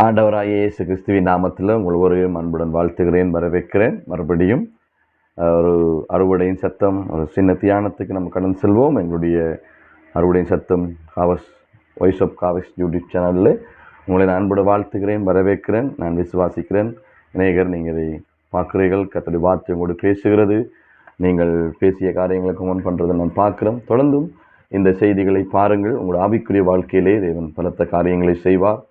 ஆண்டவராகிய இயேசு கிறிஸ்துவின் நாமத்தில் உங்கள் ஒருவரையும் அன்புடன் வாழ்த்துகிறேன், வரவேற்கிறேன். மறுபடியும் ஒரு அறுவடையின் சத்தம், ஒரு சின்ன தியானத்துக்கு நம்ம கடந்து செல்வோம். எங்களுடைய அறுவடையின் சத்தம் வாய்ஸ் ஆஃப் காவஸ் யூடியூப் சேனலில் உங்களை நான் அன்புடன் வாழ்த்துகிறேன், வரவேற்கிறேன். நான் விசுவாசிக்கிறேன் அநேகர் நீங்கள் இதை பார்க்குறீர்கள். கர்த்தருடைய வார்த்தை உங்களோடு பேசுகிறது. நீங்கள் பேசிய காரியங்களை கமெண்ட் பண்ணுறதை நான் பார்க்குறேன். தொடர்ந்தும் இந்த செய்திகளை பாருங்கள். உங்களோட ஆவிக்குரிய வாழ்க்கையிலே தேவன் பலத்த காரியங்களை செய்வார்.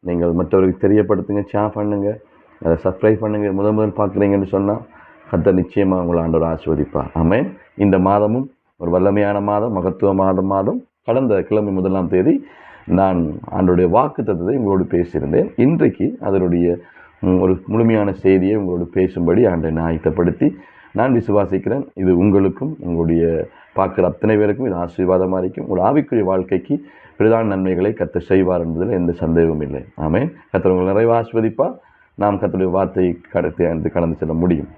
நீங்கள் மற்றவர்களுக்கு தெரியப்படுத்துங்க, ஷேர் பண்ணுங்கள், அதை சப்ஸ்கிரைப் பண்ணுங்கள். முதல் பார்க்குறீங்கன்னு சொன்னால் கர்த்தர் நிச்சயமாக உங்களை ஆண்டவர் ஆசீர்வதிப்பார். ஆமென். இந்த மாதமும் ஒரு வல்லமையான மாதம், மகத்துவ மாதம். கடந்த கிழமை 1ஆம் தேதி நான் ஆண்டவருடைய வாக்குத்தத்தத்தை உங்களோடு பேசியிருந்தேன். இன்றைக்கு அதனுடைய ஒரு முழுமையான செய்தியை உங்களோடு பேசும்படி ஆண்டை ஆயத்தப்படுத்தி நான் விசுவாசிக்கிறேன். இது உங்களுக்கும் உங்களுடைய பார்க்குற அத்தனை பேருக்கும் இது ஆசீர்வாதமாக இருக்கும். உங்களோட ஆவிக்குரிய வாழ்க்கைக்கு பிரதான நன்மைகளை கர்த்தர் செய்வார் என்பதில் எந்த சந்தேகமும் இல்லை. ஆமென். கர்த்தர் உங்களை நிறைவாக ஆசீர்வதிப்பார். நாம் கர்த்தருடைய வார்த்தையை கடந்து செல்ல முடியும்.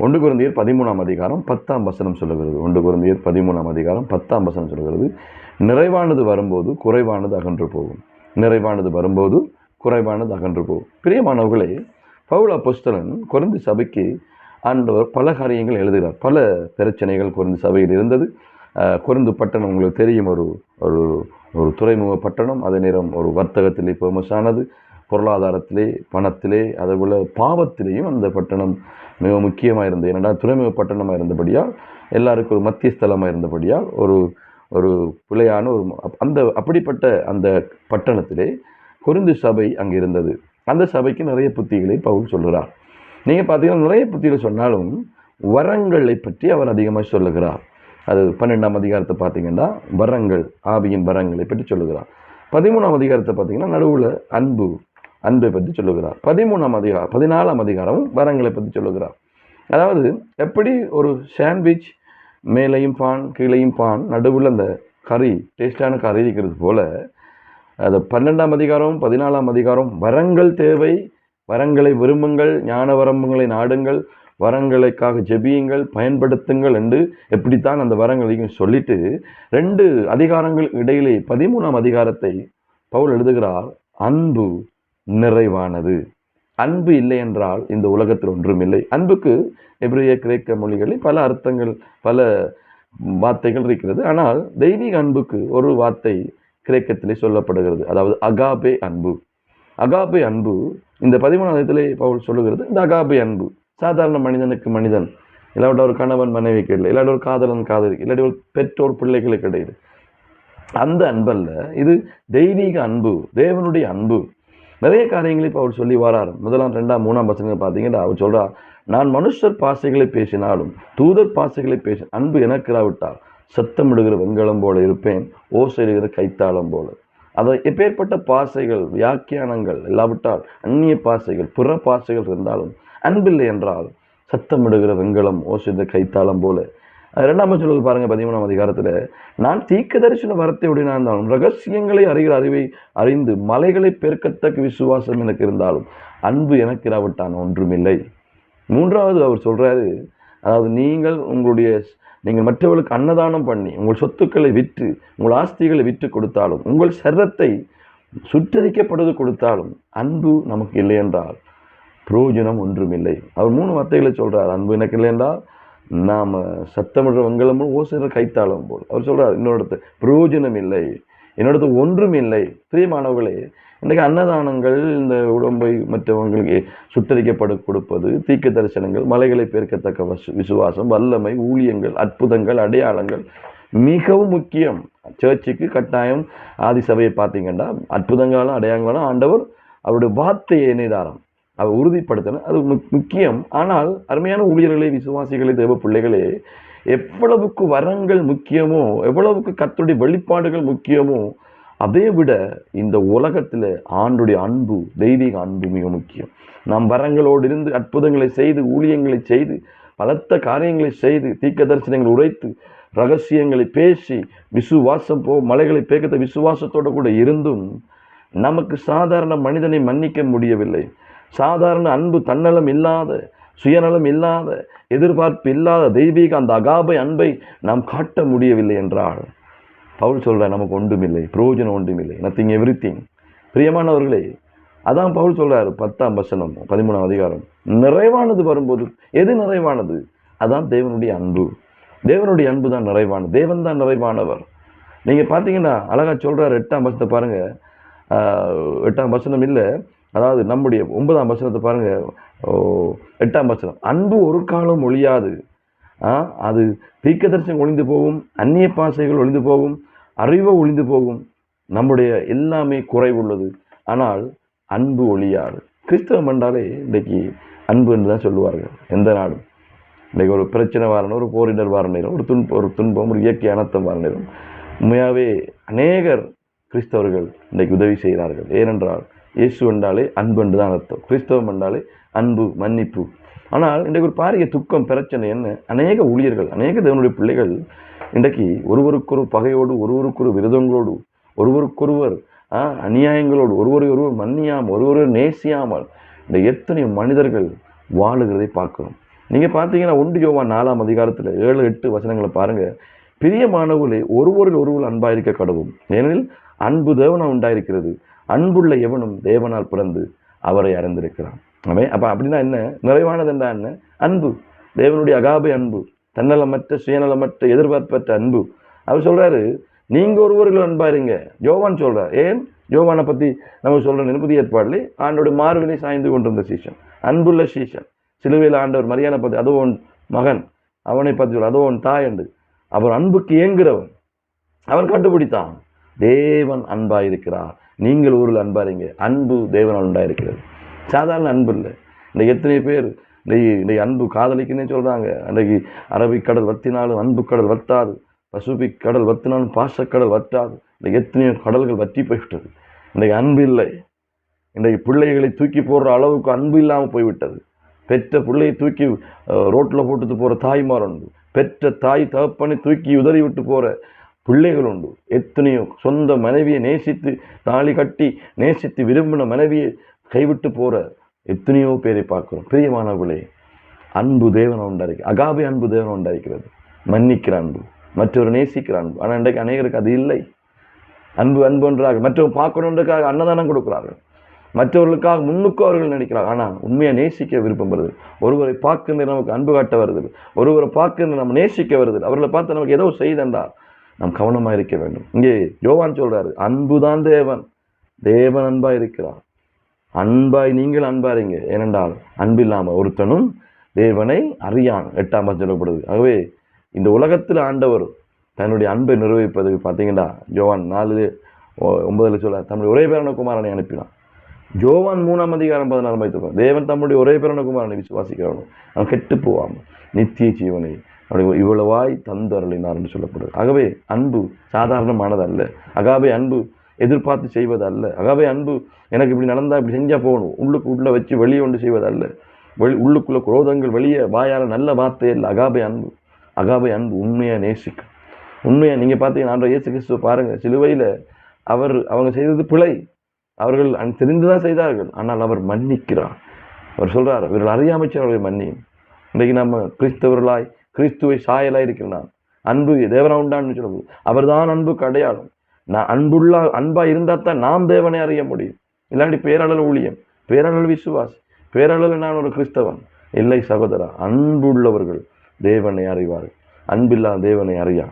1 கொரிந்தியர் 13ஆம் அதிகாரம் 10ஆம் வசனம் சொல்லுகிறது. 1 கொரிந்தியர் 13ஆம் அதிகாரம் 10ஆம் வசனம் சொல்லுகிறது, நிறைவானது வரும்போது குறைவானது அகன்று போகும். நிறைவானது வரும்போது குறைவானது அகன்று போகும். பிரியமானவர்களே, பவுல் அப்போஸ்தலன் கொரிந்து சபைக்கு ஆண்டவர் பல காரியங்கள் எழுதுகிறார். பல பிரச்சனைகள் கொரிந்து சபையில் இருந்தது. கொரிந்து பட்டணம் உங்களுக்கு தெரியும், ஒரு ஒரு ஒரு துறைமுக பட்டணம். அதே நேரம் ஒரு வர்த்தகத்திலே ஃபேமஸானது, பொருளாதாரத்திலே, பணத்திலே, அதேபோல் பாவத்திலேயும் அந்த பட்டணம் மிக முக்கியமாக இருந்தது. ஏனென்றால் துறைமுக பட்டணமாக இருந்தபடியால், எல்லாருக்கும் ஒரு மத்திய ஸ்தலமாக இருந்தபடியால், ஒரு ஒரு பிழையான ஒரு அப்படிப்பட்ட அந்த பட்டணத்திலே கொரிந்து சபை அங்கே இருந்தது. அந்த சபைக்கு நிறைய புத்திகளை பவுல் சொல்லுகிறார். நீங்கள் பார்த்தீங்கன்னா நிறைய புத்திகளை சொன்னாலும் வரங்களை பற்றி அவர் அதிகமாக சொல்லுகிறார். அது 12ஆம் அதிகாரத்தை பார்த்தீங்கன்னா வரங்கள், ஆவியின் வரங்களை பற்றி சொல்லுகிறார். 13ஆம் அதிகாரத்தை பார்த்தீங்கன்னா நடுவில் அன்பை பற்றி சொல்லுகிறார். 14ஆம் அதிகாரமும் வரங்களை பற்றி சொல்லுகிறார். அதாவது எப்படி ஒரு சாண்ட்விச் மேலையும் பான் கீழையும் பான், நடுவில் அந்த கறி, டேஸ்டான கறி இருக்கிறது போல, அது 12ஆம் அதிகாரம் 14ஆம் அதிகாரம் வரங்கள் தேவை, வரங்களை விரும்புங்கள், ஞான வரம்புகளை நாடுங்கள், வரங்களுக்காக ஜெபியுங்கள், பயன்படுத்துங்கள் என்று எப்படித்தான் அந்த வரங்களையும் சொல்லிட்டு 2 அதிகாரங்கள் இடையிலே 13ஆம் அதிகாரத்தை பவுல் எழுதுகிறார். அன்பு நிறைவானது. அன்பு இல்லை என்றால் இந்த உலகத்தில் ஒன்றும் இல்லை. அன்புக்கு எபிரேய கிரேக்க மொழிகளில் பல அர்த்தங்கள், பல வார்த்தைகள் இருக்கிறது. ஆனால் தெய்வீக அன்புக்கு ஒரு வார்த்தை கிரேக்கத்திலே சொல்லப்படுகிறது, அதாவது அகாபே அன்பு. அகாபே அன்பு இந்த 13ஆம் அதிகாரத்திலே பவுல் சொல்லுகிறது. இந்த அகாபே அன்பு சாதாரண மனிதனுக்கு மனிதன், இல்லாவிட்ட ஒரு கணவன் மனைவிக்கு இல்லை, இல்லாட்ட ஒரு காதலன் காதலிக்கு, இல்லாட்டி ஒரு பெற்றோர் பிள்ளைகளுக்கு இடையில, அந்த அன்பல்ல. இது தெய்வீக அன்பு, தேவனுடைய அன்பு. நிறைய காரியங்களை இப்போ அவர் சொல்லி வரார். 1ஆம் 2ஆம் 3ஆம் வசனங்கள் பார்த்தீங்கன்னா அவர் சொல்றார், நான் மனுஷர் பாசைகளை பேசினாலும் தூதர் பாசைகளை அன்பு எனக்கு இராவிட்டால் சத்தமிடுகிற வெண்கலம் போல இருப்பேன், ஓசையிடுகிற கைத்தாளம் போல. அதை எப்பேற்பட்ட பாசைகள், வியாக்கியானங்கள் இல்லாவிட்டால் அந்நிய பாசைகள், புற பாசைகள் இருந்தாலும் அன்பில்லை என்றால் சத்தமிடுகிற வெண்கலம், ஓசையிடுகிற கைத்தாளம் போல. 2ஆம் சொல்லுவது பாருங்க, 13ஆம் அதிகாரத்தில், நான் தீர்க்க தரிசன வரத்தை உடையனா இருந்தாலும் ரகசியங்களை அறிகிற அறிவை அறிந்து மலைகளை பெருக்கத்தக்க விசுவாசம் எனக்கு இருந்தாலும் அன்பு எனக்கு இராவிட்டான் ஒன்றுமில்லை. 3ஆவது அவர் சொல்றாரு, அதாவது நீங்கள் மற்றவர்களுக்கு அன்னதானம் பண்ணி உங்கள் சொத்துக்களை விற்று, உங்கள் ஆஸ்திகளை விற்று கொடுத்தாலும், உங்கள் சரத்தை சுற்றரிக்கப்படுவது கொடுத்தாலும் அன்பு நமக்கு இல்லை என்றால் பிரயோஜனம் ஒன்றுமில்லை. அவர் 3 வார்த்தைகளை சொல்றார். அன்பு எனக்கு இல்லை என்றால் நாம் சத்தமிடுற வெண்கலமும் ஓசைற கைத்தாளம் போல். அவர் சொல்றார், இன்னொரு பிரயோஜனம் இல்லை, என்னோடது ஒன்றும் இல்லை. பிரியமானவர்களே, இன்றைக்கு அன்னதானங்கள், இந்த உடம்பை மற்றவங்களுக்கு சுட்டரிக்கப்பட கொடுப்பது, தீர்க்க தரிசனங்கள், மலைகளை பெருக்கத்தக்க விசுவாசம், வல்லமை, ஊழியங்கள், அற்புதங்கள், அடையாளங்கள் மிகவும் முக்கியம். சர்ச்சுக்கு கட்டாயம் ஆதி சபையை பார்த்தீங்கன்னா அற்புதங்களும் அடையாளங்களும் ஆண்டவர் அவருடைய வார்த்தையை இணைதாரம் அவர் உறுதிப்படுத்தின, அது முக்கியம். ஆனால் அருமையான ஊழியர்களே, விசுவாசிகளே, தேவ பிள்ளைகளே, எவ்வளவுக்கு வரங்கள் முக்கியமோ, எவ்வளவுக்கு கர்த்தருடைய வெளிப்பாடுகள் முக்கியமோ, அதை விட இந்த உலகத்தில் ஆண்டுடைய அன்பு, தெய்வீக அன்பு மிக முக்கியம். நாம் வரங்களோடு இருந்து அற்புதங்களை செய்து, ஊழியங்களை செய்து, பலத்த காரியங்களை செய்து, தீர்க்க தரிசனங்களை உரைத்து, ரகசியங்களை பேசி, விசுவாசம் மலைகளை பேக்கத்த விசுவாசத்தோடு கூட இருந்தும் நமக்கு சாதாரண மனிதனை மன்னிக்க முடியவில்லை. சாதாரண அன்பு, தன்னலம் இல்லாத, சுயநலம் இல்லாத, எதிர்பார்ப்பு இல்லாத தெய்வீக அந்த அகாபை அன்பை நாம் காட்ட முடியவில்லை என்றால் பவுல் சொல்ற நமக்கு ஒன்றுமில்லை, பிரயோஜனம் ஒன்றுமில்லை, நத்திங் எவ்ரிதிங். பிரியமானவர்களே, அதான் பவுல் சொல்றாரு 10ஆம் வசனம் 13ஆம் அதிகாரம், நிறைவானது வரும்போது எது நிறைவானது? அதான் தேவனுடைய அன்பு. தேவனுடைய அன்பு தான் நிறைவானது. தேவன் தான் நிறைவானவர். நீங்க பாத்தீங்கன்னா அழகா சொல்றாரு 8ஆம் வசனத்தை பாருங்க. 8ஆம் வசனம் இல்லை, அதாவது நம்முடைய 9ஆம் வசனத்தை பாருங்க. 8ஆம் வசனம், அன்பு ஒரு காலம் ஒழியாது. அது தீர்க்கதரிசனம் ஒழிந்து போகும், அந்நிய பாசைகள் ஒழிந்து போகும், அறிவு ஒழிந்து போகும், நம்முடைய எல்லாமே குறைவுள்ளது, ஆனால் அன்பு ஒழியாது. கிறிஸ்தவம் என்றாலே இன்றைக்கு அன்பு என்று தான் சொல்லுவார்கள். எந்த நாடும் இன்றைக்கு ஒரு பிரச்சனை வார ஒரு போரிடர் வார நேரம், ஒரு துன்பம், ஒரு இயற்கை அனர்த்தம் வார நேரம், உண்மையாகவே அநேகர் கிறிஸ்தவர்கள் இன்றைக்கு உதவி செய்கிறார்கள். ஏனென்றால் இயேசு என்றாலே அன்பு என்று தான் அர்த்தம். கிறிஸ்தவம் என்றாலே அன்பு, மன்னிப்பு. ஆனால் இன்றைக்கு ஒரு பாரிய துக்கம், பிரச்சனை என்ன? அநேக ஊழியர்கள், அநேக தேவனுடைய பிள்ளைகள் இன்றைக்கு ஒருவருக்கொரு பகையோடு, ஒருவருக்கொரு விரோதங்களோடு, ஒருவருக்கொருவர் அநியாயங்களோடு, ஒருவரை மன்னியாமல், ஒருவரை நேசியாமல் இந்த எத்தனை மனிதர்கள் வாழுகிறதை பார்க்கிறோம். நீங்கள் பார்த்தீங்கன்னா 1 யோவான் 4ஆம் அதிகாரத்தில் 7-8 வசனங்களை பாருங்க. பிரியமானவர்களே, ஒருவரில் ஒருவர் அன்பாயிருக்க கடவும், ஏனெனில் அன்பு தேவனால் உண்டாயிருக்கிறது, அன்புள்ள எவனும் தேவனால் பிறந்து அவரை அறிந்திருக்கிறான். அப்போ அப்படின்னா என்ன? நிறைவானது என்றா என்ன? அன்பு, தேவனுடைய அகாபை அன்பு, தன்னலமற்ற சுயநலமற்ற எதிர்பார்ப்பற்ற அன்பு. அவர் சொல்றாரு, நீங்க ஒருவர்கள் அன்பாருங்க. யோவான் சொல்றார். ஏன் யோவானை பத்தி நம்ம சொல்றோம்? புதிய ஏற்பாடுல ஆண்டோட மார்பிலை சாய்ந்து கொண்டிருந்த சீசன், அன்புள்ள சீசன். சிலுவையில் ஆண்டவர் மரியாதை பத்தி, அதோ உன் மகன், அவனை பத்தி சொல்ல, அதோ உன் தாய் என்று அவர் அன்புக்கு ஏங்குறவன். அவன் கண்டுபிடித்தான், தேவன் அன்பாயிருக்கிறார், நீங்கள் ஊரில் அன்பாருங்க. அன்பு தேவனால் உண்டாயிருக்கிறது, சாதாரண அன்பு இல்லை. இன்றைக்கு எத்தனை பேர் இன்றைக்கு அன்பு காதலிக்குன்னே சொல்றாங்க. அன்றைக்கு அரபிக்கடல் வத்தினாலும் அன்பு கடல் வத்தாது, பசிபிக் கடல் வத்தினாலும் பாசக்கடல் வற்றாது. இன்றைக்கு எத்தனையோ கடல்கள் வற்றி போய்விட்டது. இன்றைக்கு அன்பு இல்லை. இன்றைக்கு பிள்ளைகளை தூக்கி போடுற அளவுக்கு அன்பு இல்லாமல் போய்விட்டது. பெற்ற பிள்ளையை தூக்கி ரோட்டில் போட்டுட்டு போகிற தாய்மார் உண்டு, பெற்ற தாய் தகப்பனை தூக்கி உதறி விட்டு போகிற பிள்ளைகள் உண்டு. எத்தனையோ சொந்த மனைவியை நேசித்து தாலி கட்டி நேசித்து விரும்பின மனைவியை கைவிட்டு போகிற எத்தனையோ பேரை பார்க்கிறோம். பிரியமானவர்களே, அன்பு தேவனை உண்டாயிருக்கு, அகாபை அன்பு தேவனை உண்டாயிருக்கிறது, மன்னிக்கிற அன்பு, மற்றவர் நேசிக்கிற அன்பு. ஆனால் இன்றைக்கு அநேகருக்கு அது இல்லை. அன்பு அன்பு ஒன்றாக மற்றவங்க பார்க்கணுன்றதுக்காக அன்னதானம் கொடுக்கிறார்கள், மற்றவர்களுக்காக முன்னுக்கு அவர்கள் நினைக்கிறார்கள். ஆனால் உண்மையை நேசிக்க விருப்பம் வருது. ஒருவரை பார்க்கின்ற நமக்கு அன்பு காட்ட வருது, ஒருவரை பார்க்கின்ற நம்ம நேசிக்க வருது. அவர்களை பார்த்து நமக்கு ஏதோ செய்தென்றால் நாம் கவனமாக இருக்க வேண்டும். இங்கே யோவான் சொல்றாரு, அன்புதான் தேவன், தேவன் அன்பா இருக்கிறார். அன்பாய் நீங்கள் அன்பாருங்க, ஏனென்றால் அன்பில்லாமல் ஒருத்தனும் தேவனை அறியான். 8ஆம் வசனம் சொல்லப்படுது. ஆகவே இந்த உலகத்தில் ஆண்டவர் தன்னுடைய அன்பை நிர்வகிப்பதுக்கு பார்த்தீங்கன்னா யோவான் 4:9 சொல்ல தம்முடைய ஒரே பேரான குமாரனை அனுப்பினான். யோவான் 3ஆம் அதிகாரம் 16 வைத்துக்கோ, தேவன் தம்முடைய ஒரே பேரான குமாரனை விசுவாசிக்கிறவனும் அவன் கெட்டு போவாமல் நித்திய ஜீவனை அவனுடைய இவ்வளவாய் தந்தருளினார் என்று சொல்லப்படுது. ஆகவே அன்பு சாதாரணமானது அல்ல. அகாபே அன்பு எதிர்பார்த்து செய்வது அல்ல. அகாபே அன்பு எனக்கு இப்படி நடந்தா இப்படி செஞ்சா போகணும், உள்ள வச்சு வெளியே ஒன்று செய்வது அல்ல. உள்ளுக்குள்ள குரோதங்கள் வெளியே வாயால நல்ல வார்த்தை இல்லை. அகாபே அன்பு, அகாபே அன்பு உண்மையா நேசிக்கும். உண்மையா நீங்க பார்த்தீங்கன்னா ஆண்டவர் இயேசு கிறிஸ்துவ பாருங்க, சிலுவையில அவங்க செய்தது பிழை, அவர்கள் தெரிந்துதான் செய்தார்கள், ஆனால் அவர் மன்னிக்கிறார். அவர் சொல்றார், இவர்கள் அறியாமைச்சு அவர்களை மன்னியும். இன்றைக்கு நம்ம கிறிஸ்தவர்களாய் கிறிஸ்துவை சாயலாய் இருக்கிறான். அன்பு தேவனா உண்டான்னு சொல்லுவோம். அவர் தான் அன்புக்கு அடையாளம். அன்பா இருந்தா தான் நாம் தேவனை அறிய முடியும். இல்லாண்டி பேரளவு ஊழியம், பேரளவு விசுவாசி, பேரளவு நான் ஒரு கிறிஸ்தவன் இல்லை. சகோதரா, அன்புள்ளவர்கள் தேவனை அறிவார்கள், அன்பில்லா தேவனை அறியா.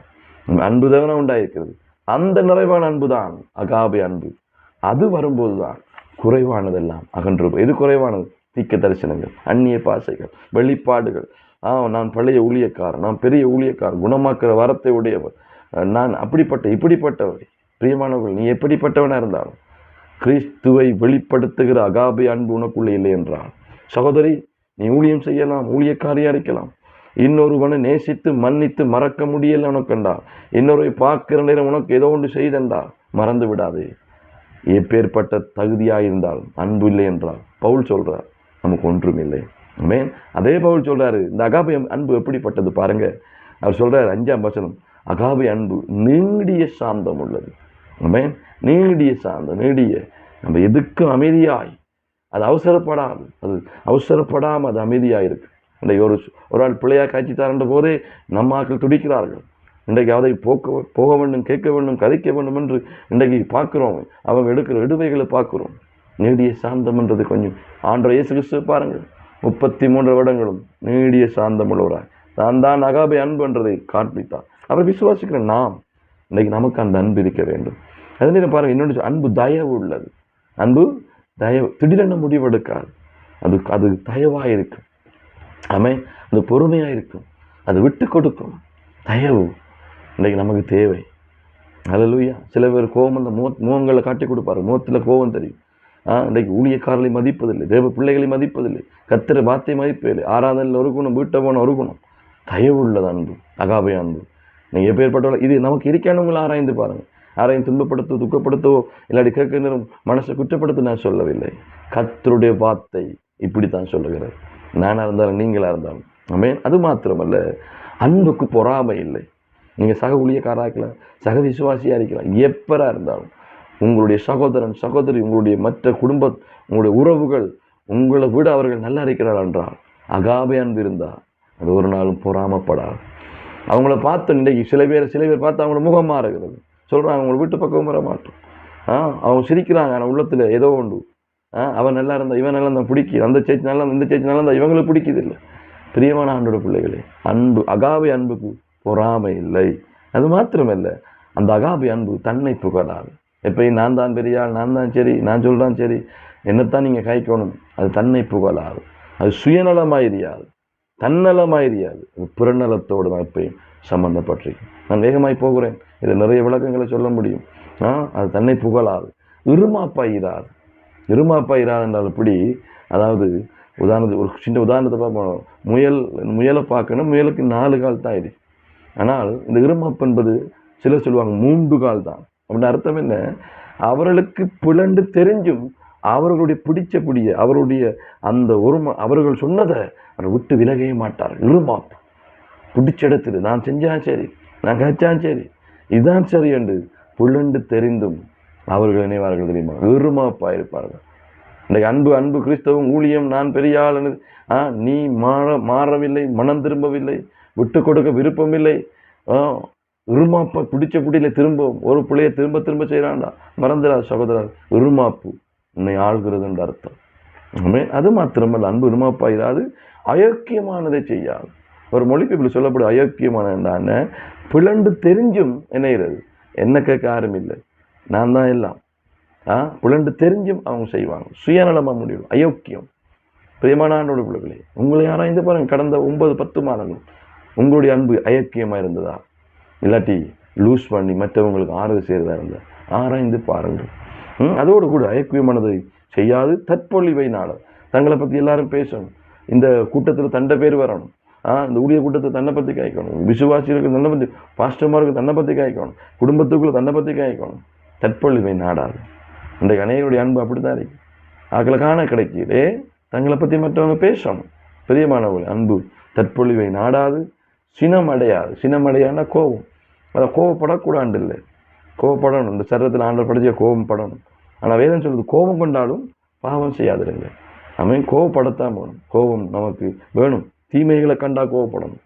அன்பு தேவனா உண்டாயிருக்கிறது. அந்த நிறைவான அன்புதான் அகாபே அன்பு. அது வரும்போதுதான் குறைவானதெல்லாம் அகன்று. எது குறைவானது? தீர்க்க தரிசனங்கள், அந்நிய பாசைகள், வெளிப்பாடுகள். நான் பழைய ஊழியக்காரன், நான் பெரிய ஊழியக்காரன், குணமாக்குற வரத்தை உடையவர், நான் இப்படிப்பட்டவர். பிரியமானவர்கள், நீ எப்படிப்பட்டவனா இருந்தாலும் கிறிஸ்துவை வெளிப்படுத்துகிற அகாபே அன்பு உனக்குள்ளே இல்லை என்றால், சகோதரி, நீ ஊழியம் செய்யலாம், ஊழியக்காரியா இருக்கலாம், இன்னொருவனை நேசித்து மன்னித்து மறக்க முடியல உனக்கு என்றால், இன்னொருவை பார்க்கிற நேரம் உனக்கு ஏதோ ஒன்று செய்தென்றால் மறந்து விடாதே. எப்பேற்பட்ட தகுதியாயிருந்தாலும் அன்பு இல்லை என்றால் பவுல் சொல்றார், நமக்கு ஒன்றும் இல்லை. ஆமென். அதே பவுல் சொல்றாரு, இந்த அகாபே அன்பு எப்படிப்பட்டது பாருங்க. அவர் சொல்றாரு 5ஆம் வசனம், அகாபே அன்பு நீடிய சாந்தம் உள்ளது. ஆமென். நீடிய சாந்தம், நீடிய, நம்ம எதுக்கும் அமைதியாய், அது அவசரப்படாது, அது அவசரப்படாம அது அமைதியாய் இருக்கு. இன்றைக்கு ஒரு ஆள் பிள்ளையா காட்சி தரன்ற போதே நம்ம ஆட்கள் துடிக்கிறார்கள். இன்றைக்கு அதை போக வேண்டும், கேட்க வேண்டும், கதைக்க வேண்டும் என்று இன்றைக்கு பார்க்கிறோம். அவங்க எடுக்கிற எடுவைகளை பார்க்கிறோம். நீடிய சாந்தம்ன்றது கொஞ்சம் ஆண்டவர் இயேசு கிறிஸ்து பாருங்கள், 33 வருடங்களும் நீடிய சாந்தம் உள்ளவராய் தான் அகாபே அன்புன்றதை காண்பித்தார். அவர் விசுவாசிக்கிற நாம் இன்னைக்கு நமக்கு அந்த அன்பு இருக்க வேண்டும். அதே நேரம் பாருங்க, இன்னொன்று அன்பு தயவு உள்ளது. அன்பு தயவு, திடீரென முடிவெடுக்காது. அது தயவாக இருக்கும். ஆமென். அது பொறுமையாக இருக்கும். அது விட்டு கொடுக்கும். தயவு இன்னைக்கு நமக்கு தேவை. அல்லேலூயா. சில பேர் கோபம் அந்த முகங்களை காட்டி கொடுப்பாரு. முகத்தில் கோபம் தெரியும். இன்றைக்கு ஊழியக்காரர்களை மதிப்பதில்லை, தேவ பிள்ளைகளை மதிப்பதில்லை, கர்த்தர் வார்த்தை மதிப்பதில்லை, ஆராதனையில் ஒரு குணம், வீட்டை போன ஒரு குணம். தயவு உள்ளது அன்பு, அகாபே அன்பு. நீங்கள் எப்பேற்பட்டவர்கள் இது நமக்கு இருக்கானவங்களை ஆராய்ந்து பாருங்கள். யாரையும் துன்பப்படுத்தோ துக்கப்படுத்தவோ இல்லாட்டி கேட்க நேரம் மனசை குற்றப்படுத்த நான் சொல்லவில்லை. கர்த்தருடைய வார்த்தை இப்படித்தான் சொல்லுகிறது. நானாக இருந்தாலும் நீங்களாக இருந்தாலும். ஆமென். அது மாத்திரமல்ல, அன்புக்கு பொறாமை இல்லை. நீங்கள் சக ஊழியக்காரராக இருக்கலாம், சக விசுவாசியாக இருக்கலாம், எப்பராக இருந்தாலும் உங்களுடைய சகோதரன் சகோதரி, உங்களுடைய மற்ற உங்களுடைய உறவுகள் உங்களை விட அவர்கள் நல்லா இருக்கிறார்கள் என்றால் அகாபே அன்பு இருந்தால் அது ஒரு நாளும் பொறாமப்படாது. அவங்கள பார்த்து இன்றைக்கு சில பேர் பார்த்து அவங்களோட முகம் மாறுகிறது. சொல்கிறாங்க, அவங்கள வீட்டு பக்கம் வர மாட்டோம். அவங்க சிரிக்கிறாங்க, ஆனால் உள்ளத்தில் ஏதோ உண்டு. அவன் நல்லா இருந்தா இவன் நல்லா இருந்தால் பிடிக்குது, அந்த சேச்சி நல்லா இந்த சேச்சி நல்லா இருந்தால் இவங்களுக்கு பிடிக்குது இல்லை. பிரியமான ஆண்டோட பிள்ளைகளே, அன்பு அகாபே அன்புக்கு பொறாமை இல்லை. அது மாத்திரமல்ல, அந்த அகாபே அன்பு தன்னை புகழாது. எப்பயும் நான் தான் பெரியாள், நான் தான் சரி, நான் சொல்கிறான் சரி, என்னத்தான் நீங்கள் கைக்கணும். அது தன்னை புகழாது. அது சுயநலமாயிரியாது, தன்னலமாயிரியாது. அது புறநலத்தோடு தான் எப்பயும் சம்பந்தப்பட்டிருக்கும். நான் வேகமாய் போகிறேன், இதில் நிறைய விளக்கங்களை சொல்ல முடியும். அது தன்னை புகழாது. இருமாப்பாயிராது. இருமாப்பாயிராது என்றால் இப்படி, அதாவது உதாரணத்துக்கு ஒரு சின்ன உதாரணத்தை பார்ப்போம். முயலை பார்க்கணும், முயலுக்கு 4 கால் தான் இருக்கு. ஆனால் இந்த இருமாப்பு என்பது சிலர் சொல்லுவாங்க 3 கால் தான். அப்படின்னு அர்த்தம் என்ன? அவர்களுக்கு புலண்டு தெரிஞ்சும் அவர்களுடைய பிடிச்ச அவருடைய அந்த அவர்கள் சொன்னதை அவரை விட்டு விலகவே மாட்டார். இருமாப்பு பிடிச்ச இடத்துல நான் செஞ்சான் சரி, நான் கச்சான் சரி, இதுதான் சரி என்று புலண்டு தெரிந்தும் அவர்கள் நினைவார்கள் தெரியுமா? இருமாப்பா இருப்பார்கள். இன்றைக்கு அன்பு கிறிஸ்தவம் ஊழியம் நான் பெரிய ஆள், நீ மாறவில்லை, மனம் திரும்பவில்லை, விட்டு கொடுக்க விருப்பமில்லை, இருமாப்பா பிடிச்ச பிடியில திரும்பவும் ஒரு பிள்ளையை திரும்ப செய்யறான்டா, மறந்துடா சகோதரா. இருமாப்பு உன்னை ஆள்கிறது என்று அர்த்தம். அது மாத்திரமல்ல, அன்பு இருமாப்பா இராது, அயோக்கியமானதை செய்யாது. ஒரு மொழிபெயர்ப்பில் சொல்லப்படும் அயோக்கியமான என்ன, பிளண்டு தெரிஞ்சும் என்னைகிறது, என்ன கேட்க யாரும் இல்லை, நான் தான் எல்லாம். புலண்டு தெரிஞ்சும் அவங்க செய்வாங்க, சுயநலமா முடியும். அயோக்கியம். பிரியமான ஆண்டோட பிள்ளைகளே, உங்களை ஆராய்ந்து பாருங்க. கடந்த 9-10 மாதங்கள் உங்களுடைய அன்பு அயோக்கியமா இருந்ததா, இல்லாட்டி லூஸ் பண்ணி மற்றவங்களுக்கு ஆறுதல் செய்யறதா இருந்தா ஆராய்ந்து பாருங்கள். அதோடு கூட அயோக்கியமானதை செய்யாது தற்பொழிவை நாட தங்களை பற்றி எல்லாரும் பேசணும். இந்த கூட்டத்தில் தண்டை பேர் வரணும். இந்த ஊழிய கூட்டத்தை தன்னை பற்றி காய்க்கணும், விசுவாசிகளுக்கு தன்னை பற்றி, பாஸ்டர்மாருக்கு தன்னை பற்றி காய்க்கணும், குடும்பத்துக்குள்ள தன்னை பற்றி காய்க்கணும். தற்பொழிவை நாடாது. இன்றைக்கு அநேகருடைய அன்பு அப்படித்தான் இருக்கு. ஆக்களை காண கிடைக்குதே, தங்களை பற்றி மற்றவங்க பேசணும். பிரியமானவர்கள், அன்பு தற்பொழிவை நாடாது, சினம் அடையாது. சினம் அடையாதுன்னா கோபம். அதை கோபப்படக்கூடாது இல்லை, கோபப்படணும். இந்த சரீரத்தில் ஆண்டவர் படிச்ச கோபம் படணும். ஆனால் வேதம் சொல்லுது, கோபம் கொண்டாலும் பாவம் செய்யாதுங்க. அவன் கோபப்படத்தான் போகணும். கோபம் நமக்கு வேணும். தீமைகளை கண்டா கோபப்படணும்,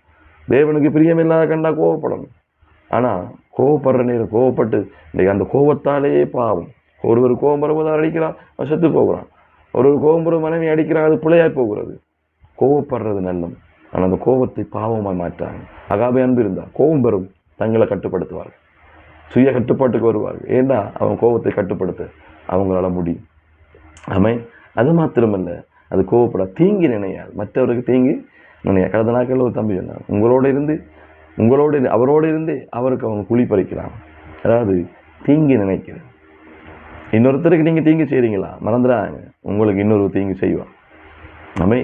தேவனுக்கு பிரியமில்லாத கண்டா கோபப்படணும். ஆனால் கோபப்படுற நேரம் கோபப்பட்டு இன்றைக்கு அந்த கோபத்தாலேயே பாவம். ஒருவர் கோபம் வரும்போது அடிக்கிறான், செத்து போகிறான். ஒரு கோபம் ஒரு மனைவி அடிக்கிறான், அது பிள்ளையாய் போகிறது. கோபப்படுறது நல்லம், ஆனால் அந்த கோபத்தை பாவமாக மாற்றாங்க. அகாபே அன்பு இருந்தால் கோபம் பெறும், தங்களை கட்டுப்படுத்துவார்கள், சுய கட்டுப்பாட்டுக்கு வருவார்கள். ஏன்னா அவன் கோபத்தை கட்டுப்படுத்த அவங்களால முடியும். அது மாத்திரமல்ல, அது கோபப்பட தீங்கி நினையாது, மற்றவருக்கு தீங்கி நினையாது. கடந்த நாட்களில் ஒரு தம்பி சொன்னார், அவரோடு இருந்தே அவருக்கு அவங்க குழி பறிக்கிறான். அதாவது தீங்கி நினைக்கிறது. இன்னொருத்தருக்கு நீங்கள் தீங்கு செய்கிறீங்களா, மறந்துடாங்க, உங்களுக்கு இன்னொரு தீங்கு செய்வான்.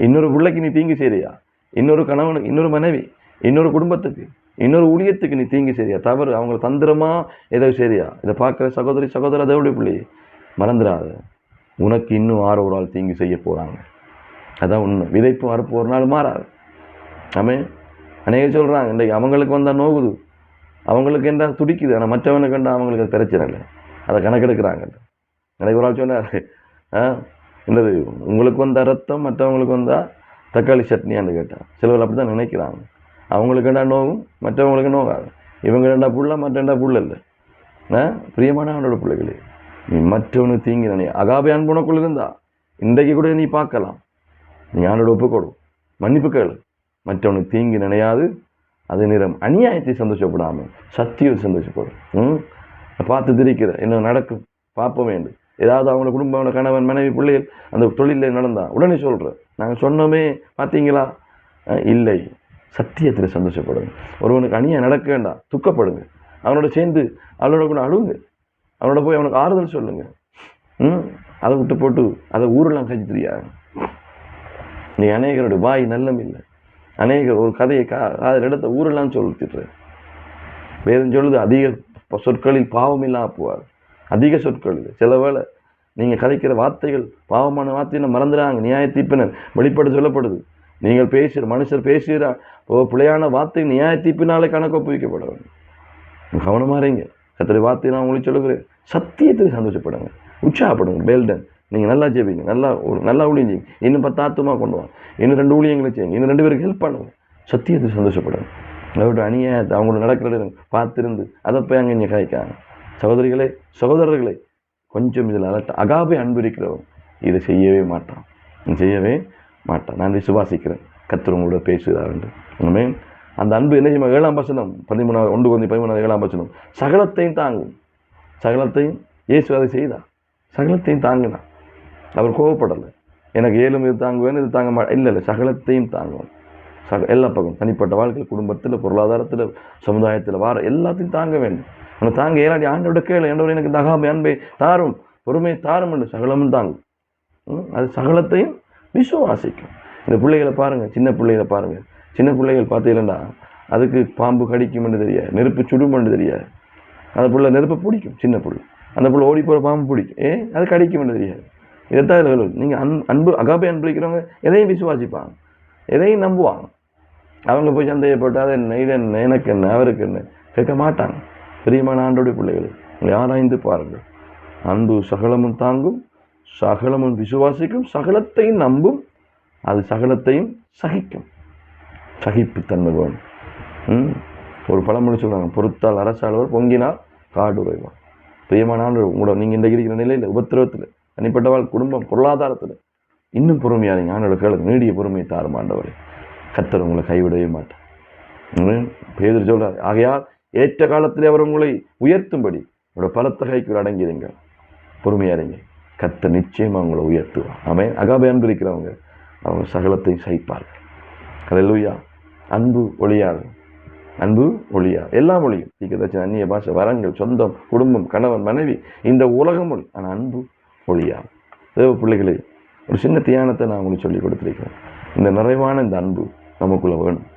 இன்னொரு பிள்ளைக்கு நீ தீங்கு செய்றியா, இன்னொரு கணவனுக்கு, இன்னொரு மனைவி, இன்னொரு குடும்பத்துக்கு, இன்னொரு ஊழியத்துக்கு நீ தீங்கு செய்றியா, தவறு, அவங்களை தந்திரமா ஏதோ சரியா, இதை பார்க்குற சகோதர தேவடைய பிள்ளையே மறந்துடாத, உனக்கு இன்னும் 6 ஒரு ஆள் தீங்கு செய்ய போகிறாங்க. அதான் உண்மை. விதைப்பு அறுப்பு ஒரு நாள் மாறாது. அநேகம் சொல்கிறாங்க, இன்றைக்கு அவங்களுக்கு வந்தால் நோகுது, அவங்களுக்கு என்ன துடிக்குது, ஆனால் மற்றவனுக்கு கண்டா அவங்களுக்கு அது பிரச்சனை இல்லை, அதை கணக்கெடுக்கிறாங்க. எனக்கு ஒரு ஆள் சொன்னார், என்னது உங்களுக்கு வந்த ரத்தம் மற்றவங்களுக்கு வந்தால் தக்காளி சட்னியான்னு கேட்டால், சிலவர் அப்படி தான் நினைக்கிறாங்க. அவங்களுக்கு என்ன நோகும், மற்றவங்களுக்கு நோகாது. இவங்க 2 புள்ள, மற்ற 2 புள்ள இல்லை. பிரியமான அவனோட பிள்ளைகளே, நீ மற்றவனுக்கு தீங்கி நினை. அகாபே அன்பு உனக்குள்ள இருந்தா இன்றைக்கு கூட நீ பார்க்கலாம். நீ ஆண்டோட ஒப்புக்கொடு, மன்னிப்பு கேளு. மற்றவனுக்கு தீங்கி நினையாது, அது நேரம் அநியாயத்தை சந்தோஷப்படாமல் சத்தியம் சந்தோஷப்படும். பார்த்து திரிக்கிற என்ன நடக்கும் பார்ப்ப வேண்டும். ஏதாவது அவங்க குடும்பம், கணவன், மனைவி, பிள்ளைகள் அந்த தொழிலில் நடந்தா உடனே சொல்கிற, நாங்கள் சொன்னோமே பார்த்தீங்களா? இல்லை, சத்தியத்தில் சந்தோஷப்படுங்க. ஒருவனுக்கு அநியாயம் நடக்க வேண்டாம், துக்கப்படுங்க. அவனோட சேர்ந்து அவனோட கூட அழுங்க. அவனோட போய் அவனுக்கு ஆறுதல் சொல்லுங்க. அதை விட்டு போட்டு அதை ஊரெல்லாம் கழிச்சு தெரியாது. நீ அநேகருடைய வாய் நல்லம் இல்லை. அநேகர் ஒரு கதையை அதில் இடத்த ஊரெல்லாம் சொல்லிட்டு வேதம் சொல்லுது, அதிக சொற்களில் பாவம் இல்லாம போவார். அதிக சொற்களில் சில வேளை நீங்கள் கதைக்கிற வார்த்தைகள் பாவமான வார்த்தையை மறந்துடாங்க. நியாய தீர்ப்பினர் வெளிப்பாடு சொல்லப்படுது. நீங்கள் பேசுகிற மனுஷர் பேசுகிற பிழையான வார்த்தை நியாய தீர்ப்பினாலே கணக்கு ஒப்புவிக்கப்பட வேண்டும். கவனமாக இருங்க. கத்திரி வார்த்தை நான் உங்களுக்கு சொல்லுகிறேன். சத்தியத்தில் சந்தோஷப்படுங்க, உற்சாகப்படுங்க. வேல்டன், நீங்கள் நல்லா ஜெபிங்க, நல்லா ஊழியம் செய்யுங்க. இன்னும் 10 ஆத்துமா கொண்டு வாங்க, இன்னும் 2 ஊழியங்களை செய்யுங்க, இன்னும் 2 பேருக்கு ஹெல்ப் பண்ணுங்க. சத்தியத்தில் சந்தோஷப்படுங்க. அதோட அநியாயத்தை அவங்களோட நடக்கிறது பார்த்துருந்து அதை போய் அங்கே இங்கே காய்க்காங்க. சகோதரிகளே, சகோதரர்களே, கொஞ்சம் இதில் அலட்ட. அகாபே அன்பு இருக்கிறவன் இதை செய்யவே மாட்டான், செய்யவே மாட்டான். நான் விசுவாசிக்கிறேன் கர்த்தர் உங்களோட பேசுகிறார் என்று. உண்மை அந்த அன்பு என்ன செய்யும்? 7ஆம் வசனம் 7ஆம் வசனம், சகலத்தையும் தாங்கும். சகலத்தையும் இயேசு அதை செய்தார். சகலத்தையும் தாங்கினான். அவர் கோவப்படலை. எனக்கு 7 இது தாங்குவேன், இது தாங்க மாட்டேன், இல்லை, சகலத்தையும் தாங்குவோம். எல்லா பக்கம், தனிப்பட்ட வாழ்க்கையில், குடும்பத்தில், பொருளாதாரத்தில், சமுதாயத்தில் வார எல்லாத்தையும் தாங்க வேண்டும். ஆனால் தாங்க ஏறாடி ஆண்டோட கேளு, ஆண்டவர் எனக்கு இந்த அகாபே அன்பை தாரும், பொறுமை தாரும் என்று சகலமும் தாங்கும். அது சகலத்தையும் விசுவாசிக்கும். இந்த பிள்ளைகளை பாருங்கள், சின்ன பிள்ளைகளை பாருங்கள். சின்ன பிள்ளைகள் பார்த்தீங்கன்னா அதுக்கு பாம்பு கடிக்கும் என்று தெரியாது, நெருப்பு சுடும் என்று தெரியாது. அந்த பிள்ளை நெருப்பை பிடிக்கும். சின்ன பிள்ளை அந்த பிள்ளை ஓடி போகிற பாம்பு பிடிக்கும், அது கடிக்கும் என்று தெரியாது. இதைத்தான் இதில் நீங்கள் அன்பு அகாபே அன்பு இருக்கிறவங்க எதையும் விசுவாசிப்பாங்க, எதையும் நம்புவாங்க. அவங்க போய் சந்தேகப்பட்டு அதை என்ன, இது என்ன, எனக்கு என்ன, அவருக்கு என்ன கேட்க மாட்டாங்க. பிரியமான ஆண்டோடைய பிள்ளைகளை ஆராய்ந்து பாருங்கள். அன்பு சகலமும் தாங்கும், சகலமும் விசுவாசிக்கும், சகலத்தையும் நம்பும், அது சகலத்தையும் சகிக்கும். சகிப்புத்தன்மை வேணும். ஒரு பழமொழி சொல்கிறாங்க, பொறுத்தால் அரசாளவர், பொங்கினால் காடு உறைவார். பிரியமான ஆண்டவர் உங்களோட நீங்கள் இந்த இருக்கிற நிலையில், உபத்திரவத்தில், தனிப்பட்ட வாழ்க்கை, குடும்பம், பொருளாதாரத்தில் இன்னும் பொறுமையாக ஆண்டோட கேளுங்க. நீடிய பொறுமையை தாரும் ஆண்டவரை. கர்த்தர் உங்களை கைவிடவே மாட்டார். பேதுரு சொல்றார், ஆகையால் ஏற்ற காலத்திலே அவர் உங்களை உயர்த்தும்படி உங்களோட பலத்த கைக்குள் அடங்கிடுங்க, பொறுமையாருங்க. கர்த்தர் நிச்சயமாக உங்களை உயர்த்துவார். ஆமென். அகாபே அன்பு இருக்கிறவங்க அவங்க சகலத்தையும் சகிப்பார்கள். ஹல்லேலூயா. அன்பு ஒளியாது, அன்பு ஒளியாது, எல்லாம் ஒளியும். தீர்க்கதரிசனம், அந்நிய பாஷை, வரங்கள், சொந்தம், குடும்பம், கணவன், மனைவி, இந்த உலகம் ஒளி. ஆனால் அன்பு ஒளியாது. தேவ பிள்ளைகளே, ஒரு சின்ன தியானத்தை நான் உங்களுக்கு சொல்லி கொடுத்துருக்கிறேன். இந்த நிறைவான இந்த அன்பு நமக்குள்ளே வேணும்.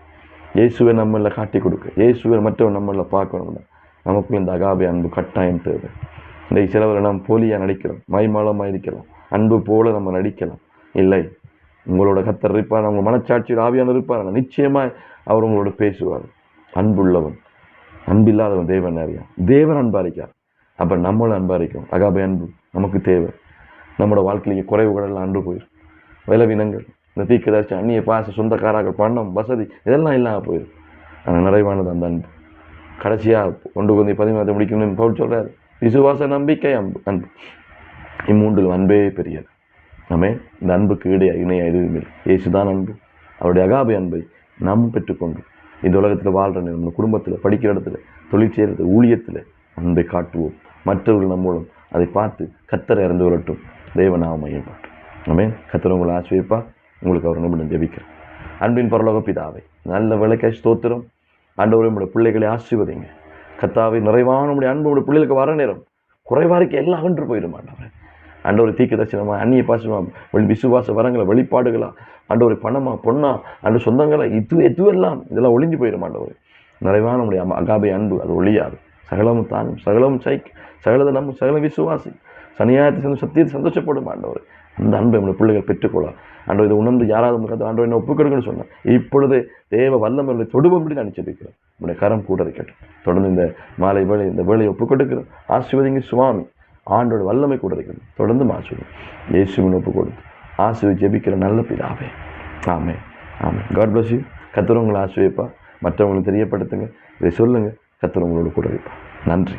இயேசுவை நம்மள காட்டி கொடுக்க, இயேசுவை மற்றவன் நம்மள பார்க்கணும்னா நமக்குள்ள இந்த அகாபே அன்பு கட்டாயம் தேவை. இந்த சிலவரை நாம் போலியாக நடிக்கிறோம், மைமாலமாக இருக்கிறோம், அன்பு போல நம்ம நடிக்கலாம். இல்லை, உங்களோட கர்த்தர் இருப்பார், அவங்க மனச்சாட்சியில் ஆவியான இருப்பார். நிச்சயமாக அவர் உங்களோட பேசுவார். அன்புள்ளவன், அன்பில்லாதவன் தேவன் அறியான். தேவன் அன்பாரிக்கார். அப்போ நம்மளும் அன்பாரிக்கும். அகாபே அன்பு நமக்கு தேவை. நம்மளோட வாழ்க்கையிலேயே குறைவுகளெல்லாம் அன்பு போயிடும். விலவினங்கள், இந்த தீர்க்கதரிசனம், அந்நிய பாச, சொந்தக்காரர்கள், பணம், வசதி, இதெல்லாம் இல்லாமல் போயிடும். ஆனால் நிறைவானது அந்த அன்பு. கடைசியாக 1 முடிக்கணும்னு பவுல் சொல்கிறார், விசுவாச, நம்பிக்கை, அன்பு. இம்மூன்றில் அன்பே பெரியது. ஆமென். இந்த அன்புக்கு இணையா எதுவும் இல்லை. இயேசுதான் அன்பு. அவருடைய அகாபே அன்பை நாம் பெற்றுக்கொண்டு இந்த உலகத்தில் வாழ்கிற நம்ம குடும்பத்தில், படிக்கிற இடத்துல, தொழில் செய்கிறது, ஊழியத்தில் அன்பை காட்டுவோம். மற்றவர்கள் நம்ம மூலம் அதை பார்த்து கர்த்தரை இறந்து வரட்டும். தேவநாமம் மையப்பட்டும். ஆமென். கர்த்தர் உங்களை ஆசீர்வதிப்பா. உங்களுக்கு அவர் நிமிடம் ஜெபிக்கிறேன். அன்பின் பரலோக பிதாவே, நல்ல விளக்காய் ஸ்தோத்திரம். ஆண்டவரே, உங்களுடைய பிள்ளைகளை ஆசீர்வதிங்க. கர்த்தாவே, நிறைவான உங்களுடைய அன்பு உங்களுடைய பிள்ளைகளுக்கு வர நேரம் குறைவாருக்கு எல்லாம் வென்று போயிடும். ஆண்டவரை தீர்க்கதரிசனமா, அந்நிய பாசமா, விசுவாச வரங்களா, வெளிப்பாடுகளா, ஆண்டவரை பணமா, பொண்ணா, அந்த சொந்தங்களா, எதுவெல்லாம் இதெல்லாம் ஒளிஞ்சு போயிடும். ஆண்டவரை, நிறைவான நம்முடைய அகாபே அன்பு அது ஒளியாது. சகலமும் தாங்கும், சகலமும் சைக்கு, சகலதை நம்ம சகல விசுவாசி, சனியாயத்தை சத்தியத்தை சந்தோஷப்படும். ஆண்டவர், அந்த அன்பை நம்முடைய பிள்ளைகள் பெற்றுக்கொள்ளலாம். ஆண்டவர், இதை உணர்ந்து யாராவது ஆண்டவர் என்ன ஒப்புக்கொடுக்குன்னு சொன்னார். இப்பொழுது தேவ வல்லமை தொடுபடி நான் நினைச்சிருக்கிறேன். நம்முடைய கரம் கூட இருக்கட்டும். தொடர்ந்து இந்த மாலை வேலை, இந்த வேலையை ஒப்புக்கொடுக்கிறோம். ஆசீர்வதிங்க சுவாமி. ஆண்டோட வல்லமை கூட இருக்கிறது. தொடர்ந்து ஆசீர்வதிங்க. இயேசுவின் ஒப்பு கொடுத்து ஆசீர்வதி ஜெபிக்கிற நல்ல பிதாவே. ஆமென். ஆமென். God bless you. கர்த்தர் உங்களை ஆசீர்வதிப்பா. மற்றவங்களுக்கு தெரியப்படுத்துங்க, இதை சொல்லுங்கள். கர்த்தர் உங்களோட கூட இருப்பா. நன்றி.